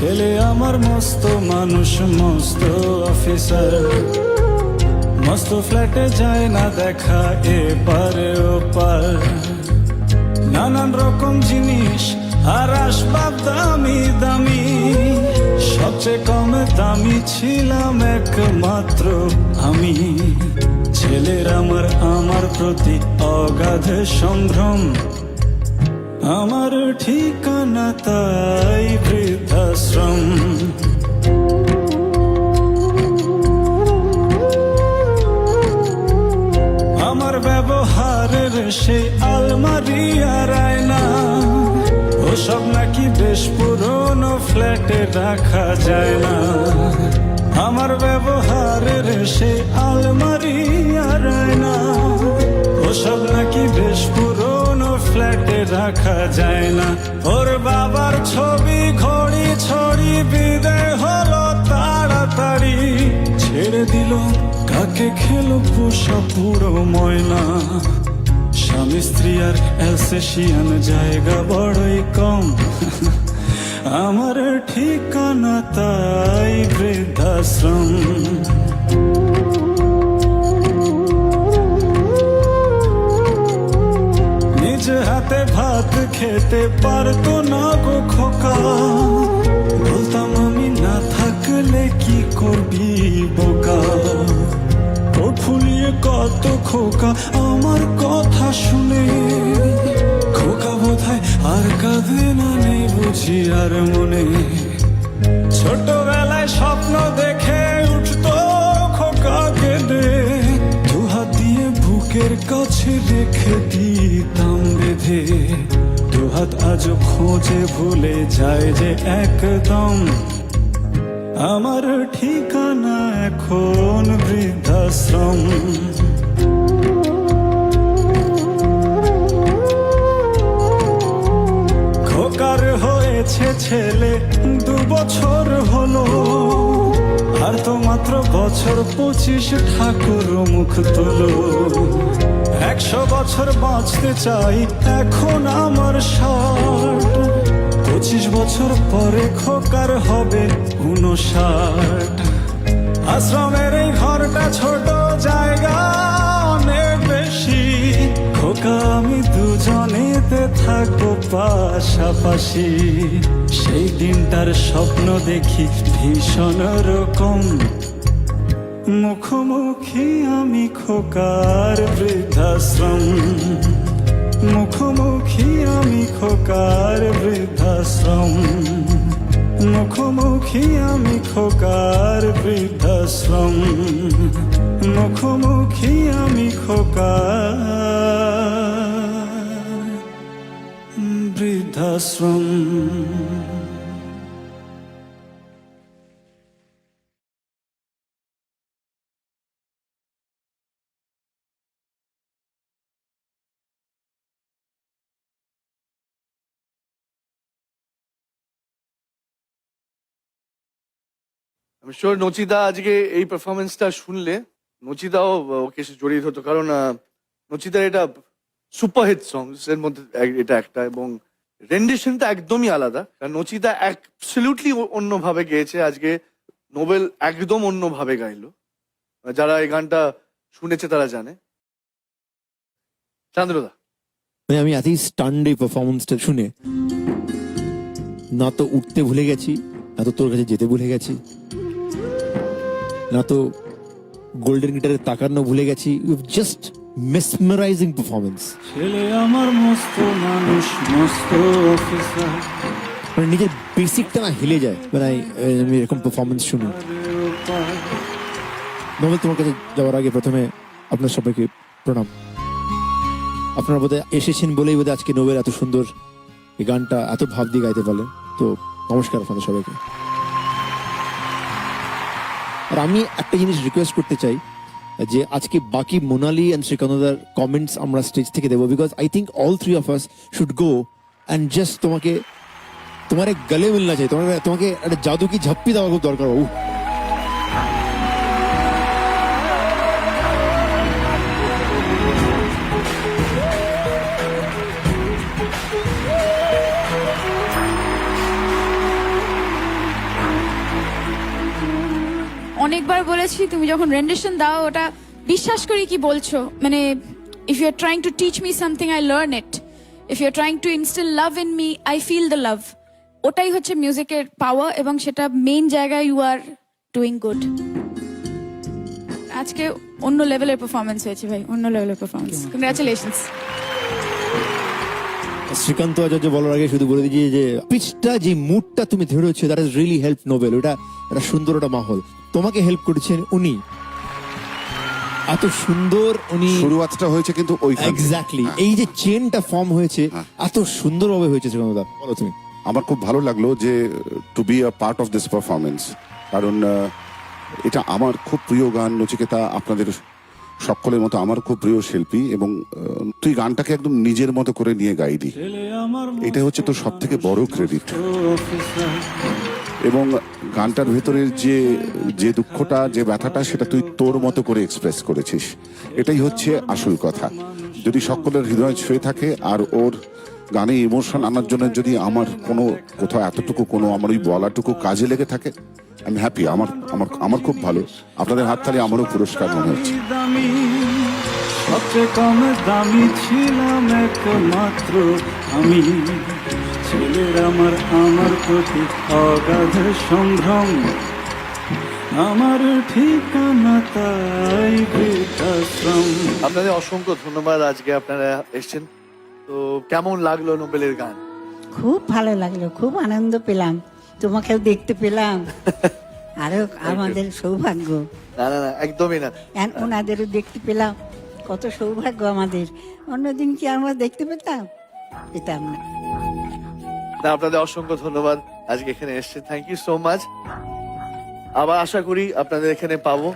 ছেলে আমার মস্ত মানুষ, মস্ত অফিসার, মস্ত ফ্ল্যাটে যায় না দেখা এপার ওপার। নানান রকম জিনিস আর আসবাব দামি দামি, সবচেয়ে কম দামি ছিলাম একমাত্র আমি। ছেলের আমার প্রতি অগাধ সম্ভ্রম, আমার ঠিকানা তাই বৃদ্ধাশ্রম। আমার ব্যবহারের সেই আলমারি আর আয়না, ওসব নাকি বেশ পুরনো ফ্ল্যাটে রাখা যায় না। আমার ব্যবহারের সেই আলমারি আর আয়না, ওসব নাকি বেশ পুরনো ফ্ল্যাটে রাখা যায় না। ওর বাবার ছবি ঘড়ি ছড়ি বিদায় হলো তাড়াতাড়ি, ছেড়ে দিল কাকে খেলো পোষা পুরো ময়না। স্বামী স্ত্রী আর অ্যালসেশিয়ান জায়গা বড়ই কম, আমার ঠিকানা তাই বৃদ্ধাশ্রম। নিজে হাতে ভাত খেতে পারতো না গো খোকা, বলতাম আমি না থাকলে কি করবি বোকা। ঠোঁট ফুলিয়ে কত খোকা আমার কথা শুনে, খোকা বোধহয় আর কাঁদে না, নেই বুঝি আর মনে। ছোটবেলায় স্বপ্ন দেখে উঠতো খোকা কেঁদে, দুহাত দিয়ে বুকের কাছে রেখে দিতাম বেঁধে। দুহাত আজও খোঁজে ভুলে যায় যে একদম, আমার ঠিকানা এখন বৃদ্ধাশ্রম। খোকার হয়েছে ছেলে 2 বছর হলো, আর তো মাত্র বছর 25 ঠাকুর মুখ তুলো। 100 বছর বাঁচতে চাই এখন আমার 60, 25 বছর পরে খোকার হবে 59। আশ্রমের এই ঘরটা ছোট, জায়গা অনেক বেশি, খোকা আমি দুজনেতে থাকবো পাশাপাশি। সেই দিনটার স্বপ্ন দেখি ভীষণ রকম, মুখোমুখি আমি খোকার বৃদ্ধাশ্রম। মুখোমুখি আমি খোকার বৃদ্ধাশ্রম, মুখোমুখি আমি খোকার বৃদ্ধাশ্রম, মুখোমুখি আমি খোকার বৃদ্ধাশ্রম। আমি শিওর নচিদা আজকে এই পারফরমেন্সটা শুনলে নচিদাও ওকে জড়িত হতো, কারণ নচিদার এটা সুপারহিট সংস এর মধ্যে এটা একটা, এবং রেন্ডিশনটা একদমই আলাদা। কারণ নচিদা অ্যাবসলিউটলি অন্যভাবে গেয়েছে আজকে, নোবেল একদম অন্যভাবে গাইলো। যারা এই গানটা শুনেছে তারা জানে। চান্দ্রদা, আমি এতই স্টান্ড এই পারফরমেন্সটা শুনে, না তো উঠতে ভুলে গেছি, না তো তোর কাছে যেতে ভুলে গেছি, না তো গোল্ডেন গিটারে তাকানো ভুলে গেছি। Just mesmerising performance. ছেলে আমার মস্ত মানুষ, মস্ত অফিসার, মানে নিজের বেসিকটা না হিলে যায় মানে আমি এরকম পারফরমেন্স শুনি। নোবেল, তোমার কাছে যাওয়ার আগে প্রথমে আপনার সবাইকে প্রণাম। আপনারা বোধহয় এসেছেন বলেই বোধহয় আজকে নোবেল এত সুন্দর এই গানটা এত ভাব দিয়ে গাইতে পারলেন। তো নমস্কার আপনাদের সবাইকে। আর আমি একটা জিনিস রিকোয়েস্ট করতে চাই যে আজকে বাকি মোনালি এন্ড শ্রীকান্তদার কমেন্টস আমরা স্টেজ থেকে দেবো, because I think all 3 of us should go and just তোমার এক গলে মিলনা চাই, তোমাকে একটা জাদু কি ঝপ্পি দেওয়া খুব দরকার। বাবু অনেকবার বলেছি তুমি যখন রেন্ডেশন দাও ওটা বিশ্বাস করি কি বলছো, মানে if you are trying to teach me something I learn it, if you are trying to instill love in me I feel the love. ওটাই হচ্ছে মিউজিকের পাওয়ার এবং সেটা মেইন জায়গায় ইউ আর ডুইং গুড। আজকে অন্য লেভেলের পারফরমেন্স হয়েছে ভাই, অন্য লেভেলের পারফরমেন্স, কংগ্রাচুলেশনস। শ্রীকান্ত আচার্য বলার আগে শুধু বলে দিচ্ছি যে পিচটা, যে মুডটা তুমি ধরেছো, that is really help noble. ওটা একটা সুন্দর একটা মাহল, তোমাকে হেল্প করেছেন উনি, এত সুন্দর উনি শুরুয়াতটা হয়েছে কিন্তু ওই এক্স্যাক্টলি এই যে চেনটা ফর্ম হয়েছে এত সুন্দরভাবে হয়েছে। শ্রীকান্ত দা বলো তুমি। আমার খুব ভালো লাগলো যে to be a part of this performance, কারণ এটা আমার খুব প্রিয় গান। নচিকেতা আপনাদের সকলের মতো আমার খুব প্রিয় শিল্পী, এবং তুই গানটাকে একদম নিজের মতো করে নিয়ে গাইলি, এটা হচ্ছে তোর সব থেকে বড় ক্রেডিট। এবং গানটার ভেতরের যে যে দুঃখটা, যে ব্যথাটা, সেটা তুই তোর মতো করে এক্সপ্রেস করেছিস। এটাই হচ্ছে আসল কথা। যদি সকলের হৃদয় ছুঁয়ে থাকে আর ওর গানে ইমোশন আনার জন্য যদি আমার কোনো কোথাও এতটুকু কোনো আমার ওই বলাটুকু কাজে লেগে থাকে, আমি হ্যাপি। আমার আমার আমার খুব ভালো। আপনাদের হাততালি আমারও পুরস্কার মনে হচ্ছে। দামি সবচেয়ে কম দামি ছিলাম একমাত্র আমি, ছেলের আমার প্রতি অগাধ সম্ভ্রম, আমার ঠিকানা তাই বৃদ্ধাশ্রম। আপনাদের অসংখ্য ধন্যবাদ, আজকে আপনারা এসেছেন। তো কেমন লাগলো নোবেলের গান? খুব ভালো লাগলো, খুব আনন্দ পেলাম, তোমাকেও দেখতে পেলাম, আরো আমাদের সৌভাগ্য। না না না, একদমই না। ওনাদেরও দেখতে পেলাম, কত সৌভাগ্য আমাদের। অন্যদিন কি আমরা দেখতে পেতাম? পেতাম না। না, আপনাদের অসংখ্য ধন্যবাদ, আজকে এখানে এসেছেন। Thank you so much. আবার আশা করি আপনাদের এখানে পাবো।